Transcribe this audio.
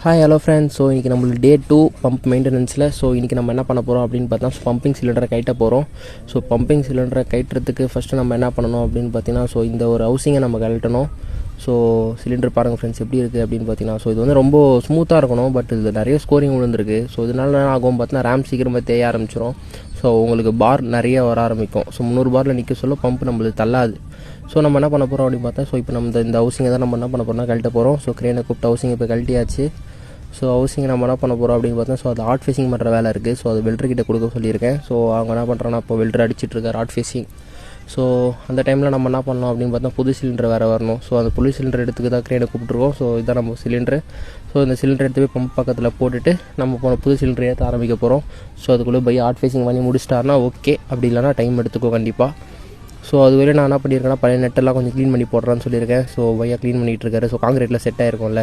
Hi hello friends. So இன்றைக்கி நம்மளுக்கு டே 2 pump மெயின்டெனன்ஸில். So இன்றைக்கி நம்ம என்ன பண்ண போகிறோம் அப்படின்னு பார்த்தா பம்பிங் சிலிண்டரை கைட்ட போகிறோம். ஸோ பம்பிங் சிலிண்டரை கைட்டுறதுக்கு ஃபஸ்ட்டு நம்ம என்ன பண்ணணும் அப்படின்னு பார்த்தீங்கன்னா, ஸோ இந்த ஒரு ஹவுசிங்கை நம்ம கழட்டணும். ஸோ சிலிண்டர் பாருங்கள் ஃப்ரெண்ட்ஸ் எப்படி இருக்குது அப்படின்னு பார்த்தீங்கன்னா, ஸோ இது வந்து ரொம்ப ஸ்மூத்தாக இருக்கணும். பட் இது நிறைய ஸ்கோரிங் விழுந்திருக்கு. ஸோ இதனால என்ன ஆகும் பார்த்தீங்கன்னா, ரேம் சீக்கிரமாக தேய ஆரம்பிச்சிடும். ஸோ உங்களுக்கு பார் நிறைய வர ஆரம்பிக்கும். ஸோ 300 பாரில் நிற்க சொல்ல பம்ப் நம்மளுக்கு தள்ளாது. ஸோ நம்ம என்ன பண்ண போகிறோம் அப்படின்னு பார்த்தா, ஸோ இப்போ நம்ம இந்த ஹவுசிங்கை தான் நம்ம என்ன பண்ண போகிறோம்னா கழட்ட போகிறோம். ஸோ கிரேனை கூப்பிட்டு ஹவுசிங் இப்போ கழட்டியாச்சு. ஸோ ஹவுசிங்கை நம்ம என்ன பண்ண போகிறோம் அப்படின்னு பார்த்தா, ஸோ அது ஹாட் ஃபேஸிங் பண்ணுற வேலை இருக்குது. ஸோ அது வெல்டர்கிட்ட கொடுக்க சொல்லியிருக்கேன். ஸோ அவங்க என்ன பண்ணுறாங்கன்னா, இப்போ வெல்டர் அடிச்சிட்ருக்கார் ஹாட் ஃபேஸிங். ஸோ அந்த டைமில் நம்ம என்ன பண்ணோம் அப்படின்னு பார்த்தா, புது சிலிண்டர் வேறு வரணும். ஸோ அந்த புது சிலிண்டர் எடுத்துக்கு தான் கிரேனை கூப்பிட்ருக்கோம். ஸோ இதான் நம்ம சிலிண்டரு. ஸோ இந்த சிலிண்டர் எடுத்து போய் பம்ப் பக்கத்தில் போட்டுட்டு நம்ம போன புது சிலிண்டர் ஏற்ற ஆரம்பிக்க போகிறோம். ஸோ அதுக்குள்ளே போய் ஹாட் ஃபேஸிங் பண்ணி முடிச்சிட்டாருன்னா ஓகே, அப்படி இல்லைனா டைம் எடுத்துக்கோ கண்டிப்பாக. ஸோ அதுவரை நான் என்ன பண்ணியிருக்கேன்னா, பழைய நெட்டெல்லாம் கொஞ்சம் க்ளீன் பண்ணி போடுறான்னு சொல்லியிருக்கேன். ஸோ பையா க்ளீன் பண்ணிகிட்டு இருக்காரு. So காங்கிரீட்டில் set ஆகிருக்கும்ல,